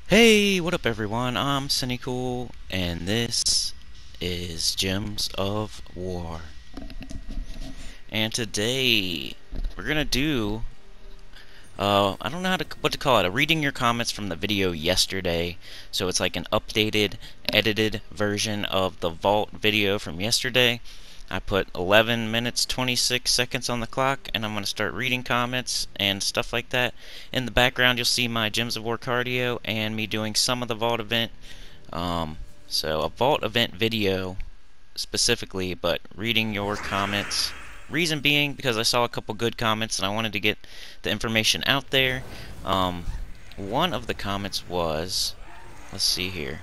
Hey, what up everyone? I'm Sinnycool, and this is Gems of War. And today, we're gonna do, I don't know what to call it, a reading your comments from the video yesterday. So it's like an updated, edited version of the Vault video from yesterday. I put 11 minutes 26 seconds on the clock, and I'm going to start reading comments and stuff like that. In the background, you'll see my Gems of War cardio and me doing some of the Vault event. Um, so a Vault event video specifically, but reading your comments. Reason being because I saw a couple good comments and I wanted to get the information out there. One of the comments was, let's see here.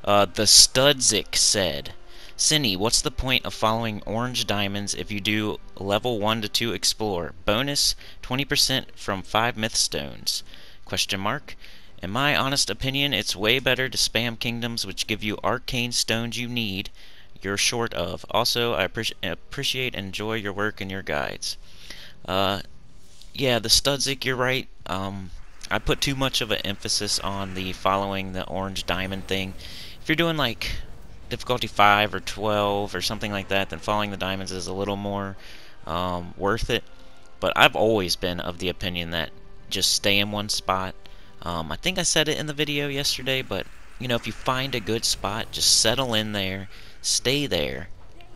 The Studzik said, Cinny, what's the point of following orange diamonds if you do level 1 to 2 explore? Bonus 20% from 5 myth stones? Question mark. In my honest opinion, it's way better to spam kingdoms which give you arcane stones you're short of. Also, I appreciate and enjoy your work and your guides. Yeah, the Studzik, you're right. I put too much of an emphasis on the following the orange diamond thing. If you're doing like difficulty 5 or 12 or something like that, then following the diamonds is a little more worth it. But I've always been of the opinion that just stay in one spot. I think I said it in the video yesterday, but you know, if you find a good spot, just settle in there, stay there.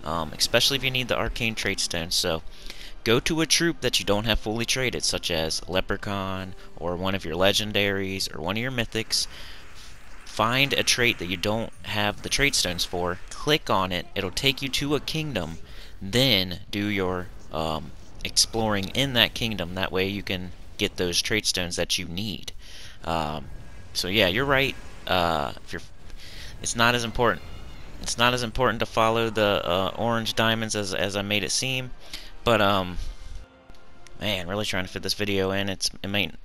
Especially if you need the arcane trait stone. So go to a troop that you don't have fully traded, such as Leprechaun or one of your legendaries or one of your mythics. Find a trait that you don't have the trait stones for, click on it, it'll take you to a kingdom, then do your exploring in that kingdom. That way you can get those trait stones that you need. So yeah, you're right. If you're, it's not as important. It's not as important to follow the orange diamonds as I made it seem, but man, really trying to fit this video in. It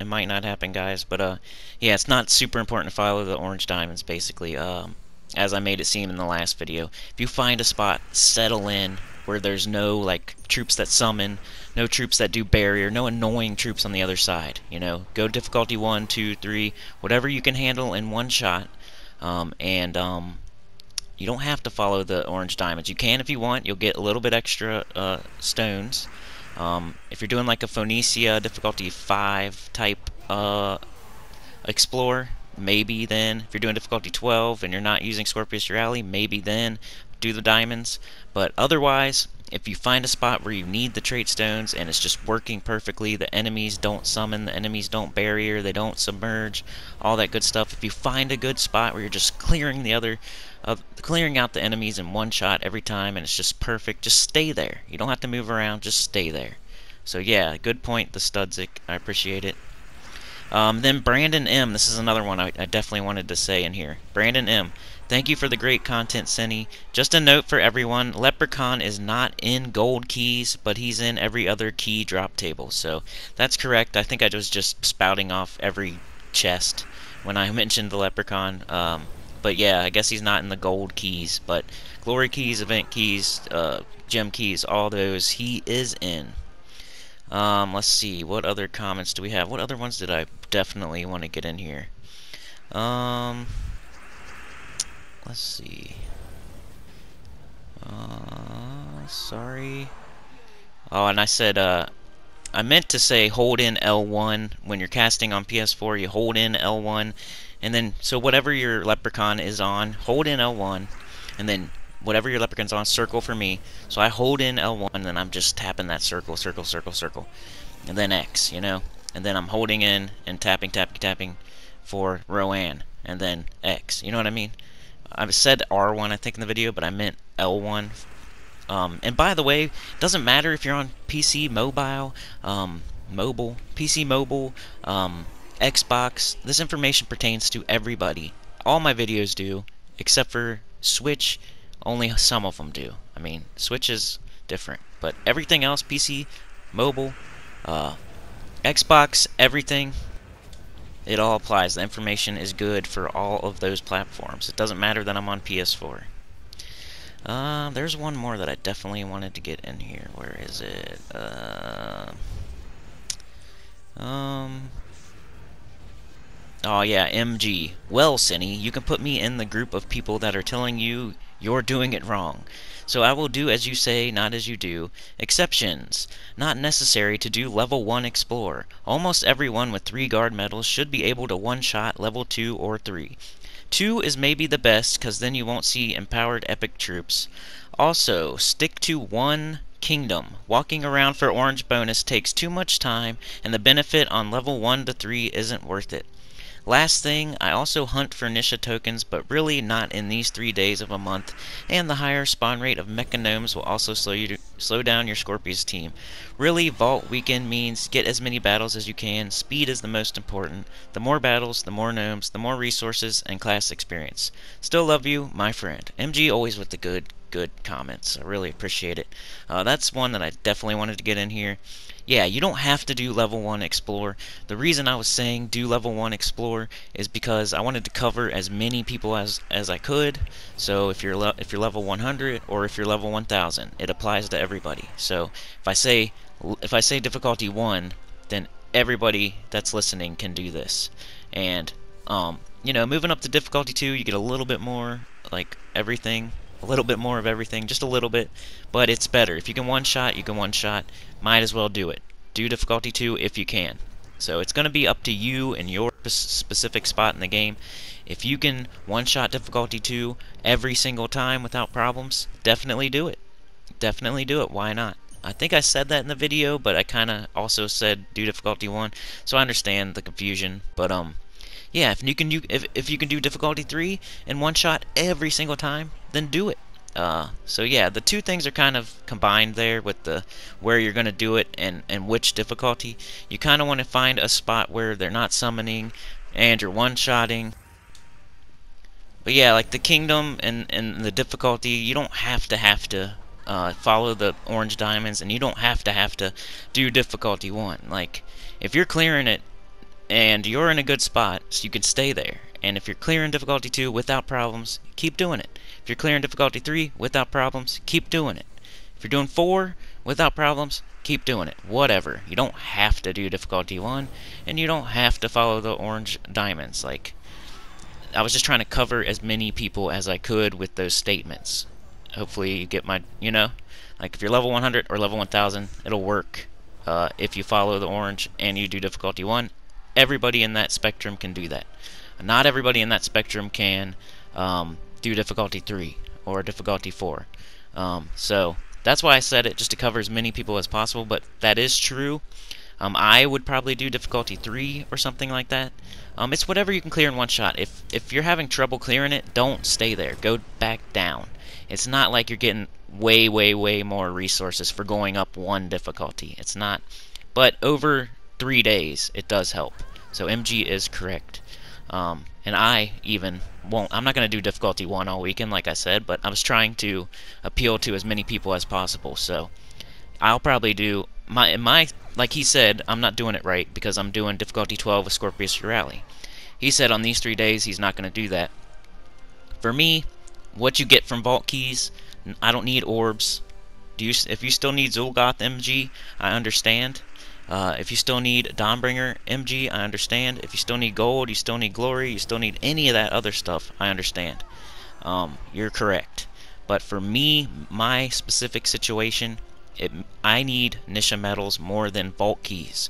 might not happen, guys. But yeah, it's not super important to follow the orange diamonds, basically. As I made it seem in the last video. If you find a spot, settle in where there's no like troops that summon, no troops that do barrier, no annoying troops on the other side. You know, go difficulty 1, 2, 3, whatever you can handle in one shot. You don't have to follow the orange diamonds. You can if you want. You'll get a little bit extra stones. If you're doing like a Phoenicia difficulty 5 type explore, maybe then. If you're doing difficulty 12 and you're not using Scorpius your ally, maybe then do the diamonds. But otherwise, if you find a spot where you need the trait stones and it's just working perfectly, the enemies don't summon, the enemies don't barrier, they don't submerge, all that good stuff. If you find a good spot where you're just clearing clearing out the enemies in one shot every time and it's just perfect, just stay there. You don't have to move around, just stay there. So yeah, good point, the Studzik. I appreciate it. Then Brandon M. This is another one I definitely wanted to say in here. Brandon M. Thank you for the great content, Cinny. Just a note for everyone, Leprechaun is not in gold keys, but he's in every other key drop table. So that's correct. I think I was just spouting off every chest when I mentioned the Leprechaun. But yeah, I guess he's not in the gold keys, but glory keys, event keys, gem keys, all those he is in. Let's see, what other comments do we have? What other ones did I definitely want to get in here? Let's see. Sorry. Oh, and I said, I meant to say hold in L1 when you're casting on PS4. You hold in L1, and then so whatever your Leprechaun is on, hold in L1, and then whatever your Leprechaun's on, circle for me. So I hold in L1, and then I'm just tapping that circle, circle, circle, circle, and then X, you know, and then I'm holding in and tapping, tapping, tapping for Rowan, and then X. You know what I mean? I said R1, I think, in the video, but I meant L1. And by the way, it doesn't matter if you're on PC, mobile, PC mobile, Xbox. This information pertains to everybody. All my videos do, except for Switch. Only some of them do. I mean, Switch is different, but everything else, PC, mobile, Xbox, everything, it all applies. The information is good for all of those platforms. It doesn't matter that I'm on PS4. There's one more that I definitely wanted to get in here. Where is it? Oh yeah, MG. Well, Cinny, you can put me in the group of people that are telling you you're doing it wrong. So I will do as you say, not as you do. Exceptions. Not necessary to do level 1 Explore. Almost everyone with 3 guard medals should be able to one-shot level 2 or 3. 2 is maybe the best, cause then you won't see empowered epic troops. Also, stick to 1 Kingdom. Walking around for orange bonus takes too much time, and the benefit on level 1 to 3 isn't worth it. Last thing, I also hunt for Nisha tokens, but really not in these 3 days of a month, and the higher spawn rate of mecha gnomes will also slow down your Scorpius team. Really, Vault Weekend means get as many battles as you can. Speed is the most important. The more battles, the more gnomes, the more resources, and class experience. Still love you, my friend. MG always with the good comments. I really appreciate it. That's one that I definitely wanted to get in here. Yeah, you don't have to do level 1 Explore. The reason I was saying do level 1 Explore is because I wanted to cover as many people as I could. So if you're level 100 or if you're level 1000, it applies to everybody. So if I say difficulty 1, then everybody that's listening can do this. And moving up to difficulty 2, you get a little bit more like everything. A little bit more of everything, just a little bit, but it's better. If you can one-shot, you can one-shot. Might as well do it. Do difficulty 2 if you can. So it's going to be up to you and your specific spot in the game. If you can one-shot difficulty 2 every single time without problems, definitely do it. Definitely do it. Why not? I think I said that in the video, but I kind of also said do difficulty 1, so I understand the confusion. But yeah, if you can do difficulty 3 in one shot every single time, then do it. So yeah, the two things are kind of combined there with the where you're gonna do it and which difficulty. You kind of want to find a spot where they're not summoning and you're one-shotting. But yeah, like the kingdom and the difficulty, you don't have to follow the orange diamonds, and you don't have to do difficulty 1. Like if you're clearing it and you're in a good spot, so you can stay there. And if you're clearing difficulty 2 without problems, keep doing it. If you're clearing difficulty 3 without problems, keep doing it. If you're doing 4 without problems, keep doing it. Whatever. You don't have to do difficulty 1, and you don't have to follow the orange diamonds. Like, I was just trying to cover as many people as I could with those statements. Hopefully you get my, like if you're level 100 or level 1000, it'll work if you follow the orange and you do difficulty 1. Everybody in that spectrum can do that. Not everybody in that spectrum can do difficulty 3 or difficulty 4. So that's why I said it, just to cover as many people as possible, but that is true. I would probably do difficulty 3 or something like that. It's whatever you can clear in one shot. If you're having trouble clearing it, don't stay there. Go back down. It's not like you're getting way more resources for going up one difficulty. It's not. But over 3 days, it does help. So MG is correct. And I even won't. I'm not going to do difficulty 1 all weekend, like I said, but I was trying to appeal to as many people as possible. So I'll probably do my like he said. I'm not doing it right because I'm doing difficulty 12 with Scorpius Rally. He said on these 3 days he's not going to do that. For me, what you get from vault keys, I don't need orbs. If you still need Zulgoth MG, I understand. If you still need Dawnbringer MG, I understand. If you still need gold, you still need glory, you still need any of that other stuff, I understand. You're correct. But for me, my specific situation, I need Nisha medals more than vault keys.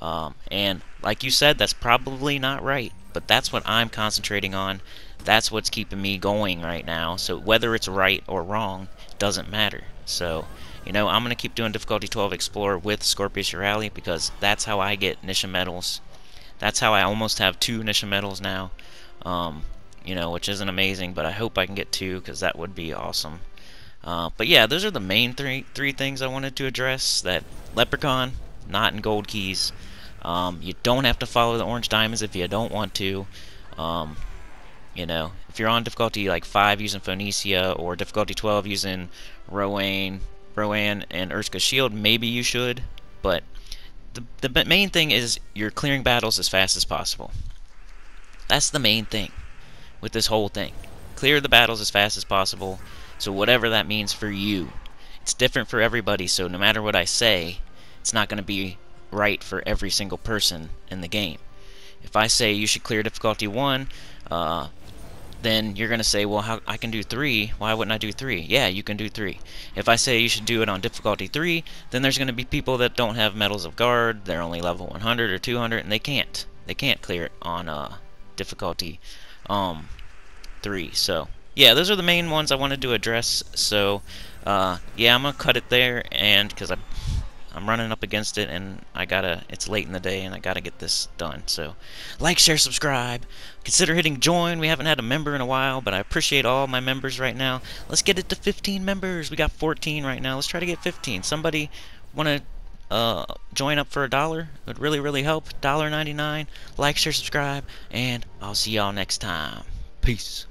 And like you said, that's probably not right. But that's what I'm concentrating on. That's what's keeping me going right now. So whether it's right or wrong doesn't matter. So I'm going to keep doing difficulty 12 Explorer with Scorpius Rally because that's how I get Nisha medals. That's how I almost have 2 Nisha medals now. Which isn't amazing, but I hope I can get 2 because that would be awesome. But yeah, those are the main three things I wanted to address. That Leprechaun, not in gold keys. You don't have to follow the orange diamonds if you don't want to. If you're on difficulty like 5 using Phoenicia or difficulty 12 using Rowan and Urska's Shield, maybe you should, but the main thing is you're clearing battles as fast as possible. That's the main thing with this whole thing. Clear the battles as fast as possible, so whatever that means for you. It's different for everybody, so no matter what I say, it's not going to be right for every single person in the game. If I say you should clear difficulty 1, then you're going to say, well, how I can do 3, why wouldn't I do 3? Yeah, you can do 3. If I say you should do it on difficulty 3, then there's going to be people that don't have Medals of Guard, they're only level 100 or 200, and they can't clear it on difficulty 3. So yeah, those are the main ones I wanted to address. So yeah, I'm going to cut it there, and because I'm running up against it, and it's late in the day, and I gotta get this done. So, like, share, subscribe. Consider hitting join. We haven't had a member in a while, but I appreciate all my members right now. Let's get it to 15 members. We got 14 right now. Let's try to get 15. Somebody want to join up for $1? It would really, really help. $1.99. Like, share, subscribe, and I'll see y'all next time. Peace.